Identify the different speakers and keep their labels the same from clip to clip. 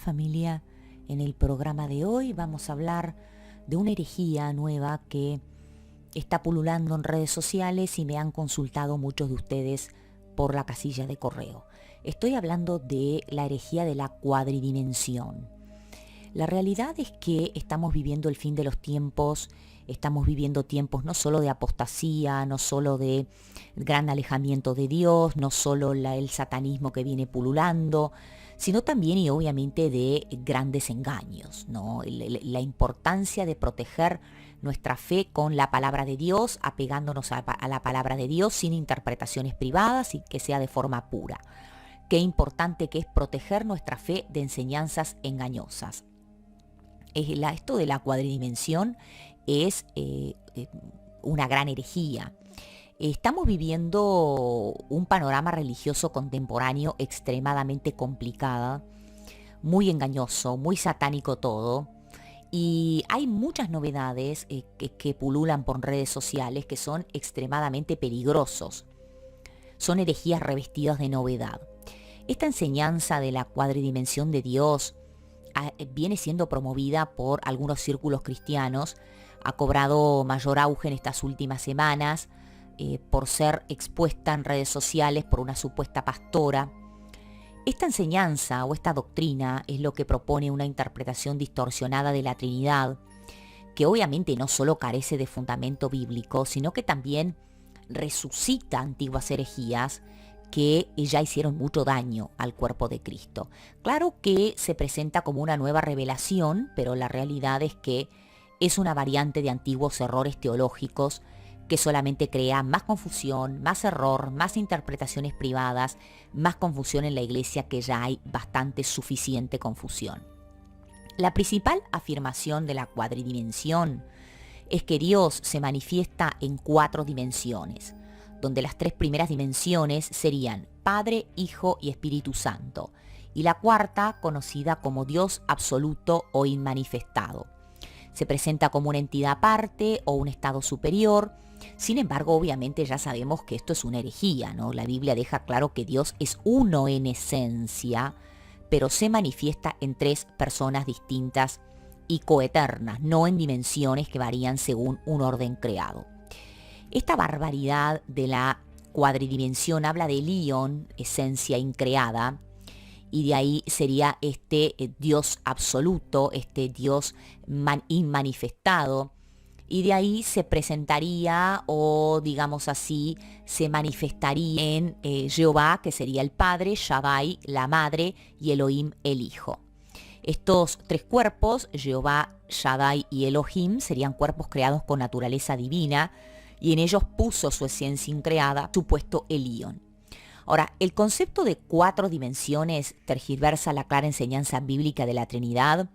Speaker 1: familia. En el programa de hoy vamos a hablar de una herejía nueva que está pululando en redes sociales y me han consultado muchos de ustedes por la casilla de correo. Estoy hablando de la herejía de la cuadridimensión. La realidad es que estamos viviendo el fin de los tiempos, estamos viviendo tiempos no solo de apostasía, no solo de gran alejamiento de Dios, no solo el satanismo que viene pululando, sino también y obviamente de grandes engaños, ¿no? La importancia de proteger nuestra fe con la palabra de Dios, apegándonos a la palabra de Dios sin interpretaciones privadas y que sea de forma pura. Qué importante que es proteger nuestra fe de enseñanzas engañosas. Esto de la cuadridimensión es una gran herejía. Estamos viviendo un panorama religioso contemporáneo extremadamente complicado, muy engañoso, muy satánico todo, y hay muchas novedades que pululan por redes sociales que son extremadamente peligrosos. Son herejías revestidas de novedad. Esta enseñanza de la cuadridimensión de Dios viene siendo promovida por algunos círculos cristianos, ha cobrado mayor auge en estas últimas semanas por ser expuesta en redes sociales por una supuesta pastora. Esta enseñanza o esta doctrina es lo que propone una interpretación distorsionada de la Trinidad, que obviamente no solo carece de fundamento bíblico, sino que también resucita antiguas herejías que ya hicieron mucho daño al cuerpo de Cristo. Claro que se presenta como una nueva revelación, pero la realidad es que es una variante de antiguos errores teológicos que solamente crea más confusión, más error, más interpretaciones privadas, más confusión en la iglesia, que ya hay bastante suficiente confusión. La principal afirmación de la cuadridimensión es que Dios se manifiesta en 4 dimensiones, donde las 3 primeras dimensiones serían Padre, Hijo y Espíritu Santo, y la cuarta conocida como Dios absoluto o inmanifestado. Se presenta como una entidad aparte o un estado superior. Sin embargo, obviamente ya sabemos que esto es una herejía, ¿no? La Biblia deja claro que Dios es uno en esencia, pero se manifiesta en 3 personas distintas y coeternas, no en dimensiones que varían según un orden creado. Esta barbaridad de la cuadridimensión habla de Lión, esencia increada, y de ahí sería este Dios absoluto, este Dios inmanifestado, y de ahí se presentaría, o digamos así, se manifestaría en Jehová, que sería el Padre, Shaddai, la Madre, y Elohim, el Hijo. Estos 3 cuerpos, Jehová, Shaddai y Elohim, serían cuerpos creados con naturaleza divina, y en ellos puso su esencia increada, supuesto Elión. Ahora, el concepto de 4 dimensiones tergiversa la clara enseñanza bíblica de la Trinidad.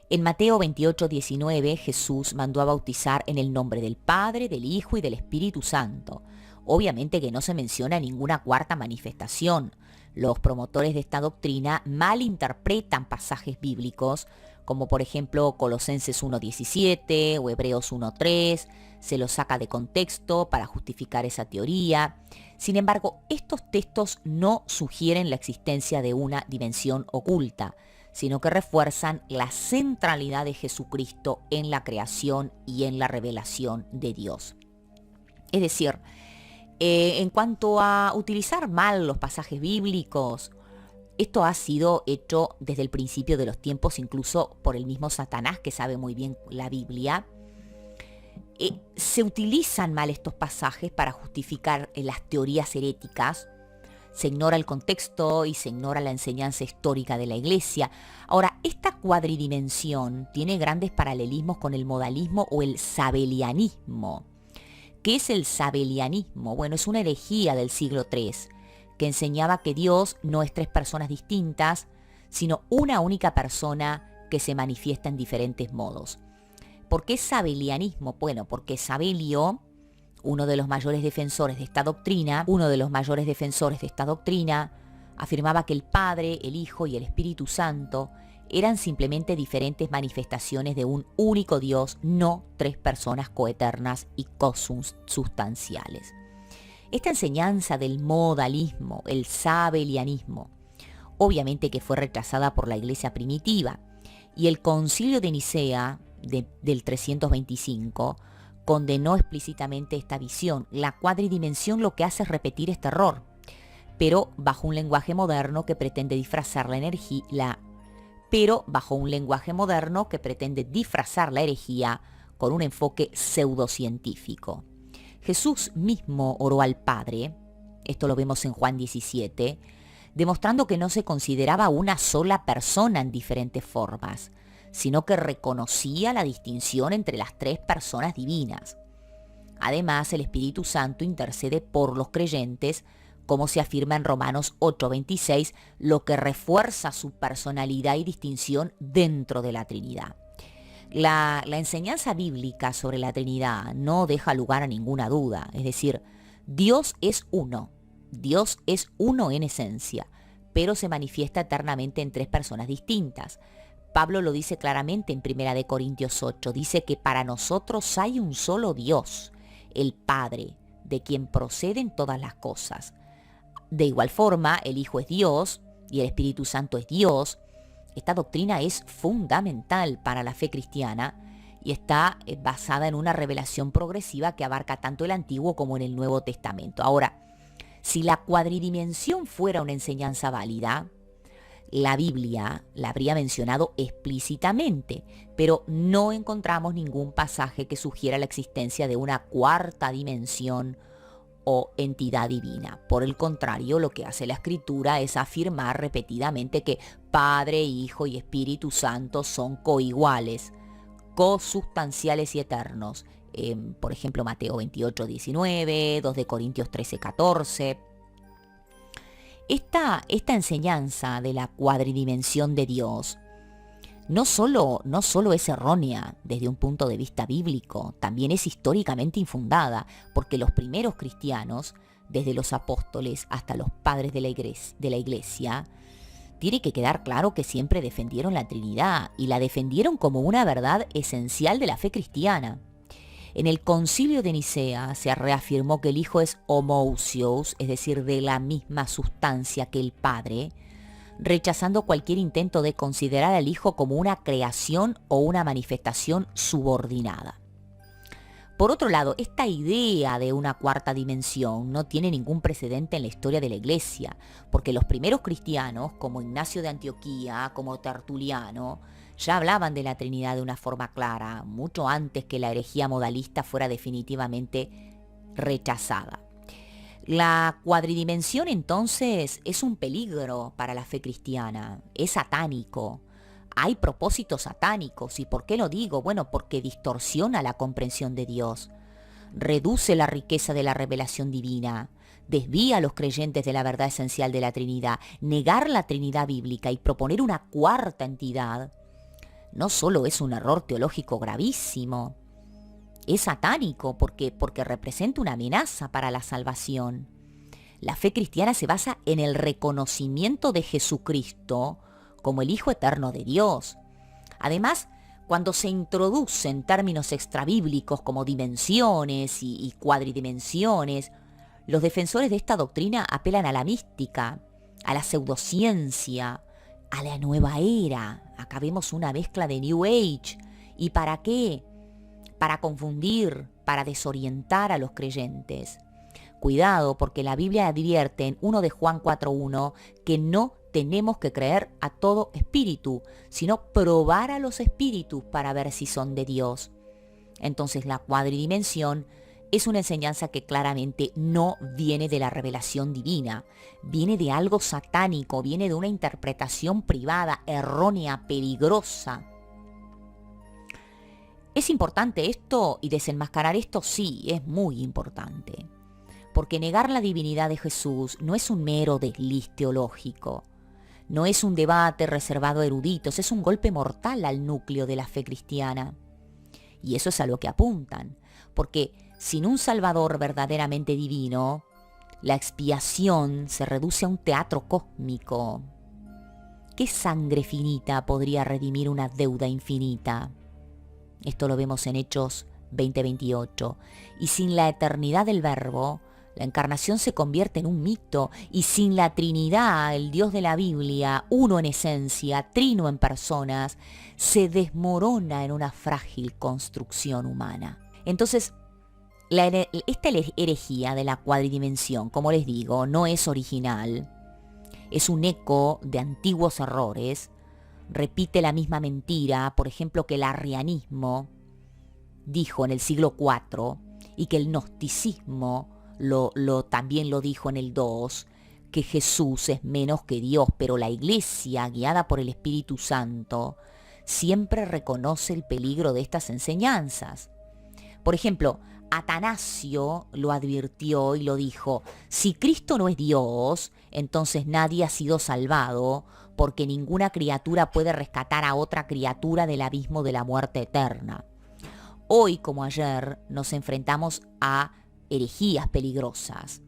Speaker 1: En Mateo 28:19, Jesús mandó a bautizar en el nombre del Padre, del Hijo y del Espíritu Santo. Obviamente que no se menciona ninguna cuarta manifestación. Los promotores de esta doctrina malinterpretan pasajes bíblicos, como por ejemplo Colosenses 1:17 o Hebreos 1:3, se los saca de contexto para justificar esa teoría. Sin embargo, estos textos no sugieren la existencia de una dimensión oculta, sino que refuerzan la centralidad de Jesucristo en la creación y en la revelación de Dios. Es decir, en cuanto a utilizar mal los pasajes bíblicos, esto ha sido hecho desde el principio de los tiempos, incluso por el mismo Satanás, que sabe muy bien la Biblia. Se utilizan mal estos pasajes para justificar las teorías heréticas. Se ignora el contexto y se ignora la enseñanza histórica de la Iglesia. Ahora, esta cuadridimensión tiene grandes paralelismos con el modalismo o el sabelianismo. ¿Qué es el sabelianismo? Bueno, es una herejía del siglo III que enseñaba que Dios no es 3 personas distintas, sino una única persona que se manifiesta en diferentes modos. ¿Por qué sabelianismo? Bueno, porque Sabelio, uno de los mayores defensores de esta doctrina, afirmaba que el Padre, el Hijo y el Espíritu Santo eran simplemente diferentes manifestaciones de un único Dios, no 3 personas coeternas y consubstanciales. Esta enseñanza del modalismo, el sabelianismo, obviamente que fue rechazada por la iglesia primitiva. Y el Concilio de Nicea del 325 condenó explícitamente esta visión. La cuadridimensión lo que hace es repetir este error, pero bajo un lenguaje moderno que pretende disfrazar la herejía con un enfoque pseudocientífico. Jesús mismo oró al Padre, esto lo vemos en Juan 17, demostrando que no se consideraba una sola persona en diferentes formas, sino que reconocía la distinción entre las tres personas divinas. Además, el Espíritu Santo intercede por los creyentes, como se afirma en Romanos 8:26, lo que refuerza su personalidad y distinción dentro de la Trinidad. La enseñanza bíblica sobre la Trinidad no deja lugar a ninguna duda, es decir, Dios es uno en esencia, pero se manifiesta eternamente en tres personas distintas. Pablo lo dice claramente en 1 Corintios 8, dice que para nosotros hay un solo Dios, el Padre, de quien proceden todas las cosas. De igual forma, el Hijo es Dios y el Espíritu Santo es Dios. Esta doctrina es fundamental para la fe cristiana y está basada en una revelación progresiva que abarca tanto el Antiguo como en el Nuevo Testamento. Ahora, si la cuadridimensión fuera una enseñanza válida, la Biblia la habría mencionado explícitamente, pero no encontramos ningún pasaje que sugiera la existencia de una cuarta dimensión o entidad divina. Por el contrario, lo que hace la Escritura es afirmar repetidamente que Padre, Hijo y Espíritu Santo son coiguales, cosustanciales y eternos. Por ejemplo, Mateo 28:19, 2 de Corintios 13:14. Esta enseñanza de la cuadridimensión de Dios no solo es errónea desde un punto de vista bíblico, también es históricamente infundada, porque los primeros cristianos, desde los apóstoles hasta los padres de la iglesia, tiene que quedar claro que siempre defendieron la Trinidad y la defendieron como una verdad esencial de la fe cristiana. En el Concilio de Nicea se reafirmó que el Hijo es homoousios, es decir, de la misma sustancia que el Padre, rechazando cualquier intento de considerar al Hijo como una creación o una manifestación subordinada. Por otro lado, esta idea de una cuarta dimensión no tiene ningún precedente en la historia de la Iglesia, porque los primeros cristianos, como Ignacio de Antioquía, como Tertuliano, ya hablaban de la Trinidad de una forma clara, mucho antes que la herejía modalista fuera definitivamente rechazada. La cuadridimensión entonces es un peligro para la fe cristiana, es satánico. Hay propósitos satánicos. ¿Y por qué lo digo? Bueno, porque distorsiona la comprensión de Dios, reduce la riqueza de la revelación divina, desvía a los creyentes de la verdad esencial de la Trinidad. Negar la Trinidad bíblica y proponer una cuarta entidad no solo es un error teológico gravísimo, es satánico porque representa una amenaza para la salvación. La fe cristiana se basa en el reconocimiento de Jesucristo como el Hijo eterno de Dios. Además, cuando se introducen términos extrabíblicos como dimensiones y cuadridimensiones, los defensores de esta doctrina apelan a la mística, a la pseudociencia, a la nueva era. Acá vemos una mezcla de New Age. ¿Y para qué? Para confundir, para desorientar a los creyentes. Cuidado, porque la Biblia advierte en 1 de Juan 4:1 que no tenemos que creer a todo espíritu, sino probar a los espíritus para ver si son de Dios. Entonces la cuadridimensión es una enseñanza que claramente no viene de la revelación divina, viene de algo satánico, viene de una interpretación privada, errónea, peligrosa. ¿Es importante esto y desenmascarar esto? Sí, es muy importante. Porque negar la divinidad de Jesús no es un mero desliz teológico, no es un debate reservado a eruditos, es un golpe mortal al núcleo de la fe cristiana. Y eso es a lo que apuntan, porque sin un Salvador verdaderamente divino, la expiación se reduce a un teatro cósmico. ¿Qué sangre finita podría redimir una deuda infinita? Esto lo vemos en Hechos 20:28. Y sin la eternidad del Verbo, La encarnación se convierte en un mito y sin la Trinidad, el Dios de la Biblia, uno en esencia, trino en personas, se desmorona en una frágil construcción humana. Entonces, esta herejía de la cuadridimensión, como les digo, no es original, es un eco de antiguos errores, repite la misma mentira, por ejemplo, que el arrianismo dijo en el siglo IV y que el gnosticismo también lo dijo en el II, que Jesús es menos que Dios, pero la Iglesia, guiada por el Espíritu Santo, siempre reconoce el peligro de estas enseñanzas. Por ejemplo, Atanasio lo advirtió y lo dijo: si Cristo no es Dios, entonces nadie ha sido salvado, porque ninguna criatura puede rescatar a otra criatura del abismo de la muerte eterna. Hoy, como ayer, nos enfrentamos a herejías peligrosas.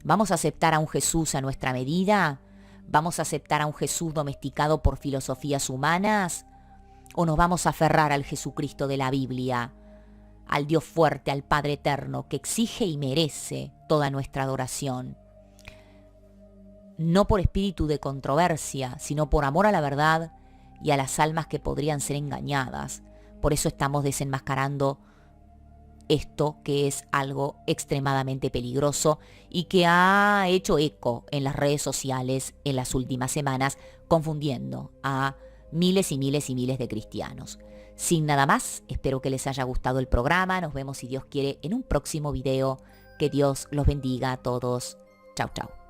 Speaker 1: ¿Vamos a aceptar a un Jesús a nuestra medida? ¿Vamos a aceptar a un Jesús domesticado por filosofías humanas? ¿O nos vamos a aferrar al Jesucristo de la Biblia, al Dios fuerte, al Padre eterno, que exige y merece toda nuestra adoración? No por espíritu de controversia, sino por amor a la verdad y a las almas que podrían ser engañadas. Por eso estamos desenmascarando esto, que es algo extremadamente peligroso y que ha hecho eco en las redes sociales en las últimas semanas, confundiendo a miles y miles y miles de cristianos. Sin nada más, espero que les haya gustado el programa. Nos vemos, si Dios quiere, en un próximo video. Que Dios los bendiga a todos. Chau, chau.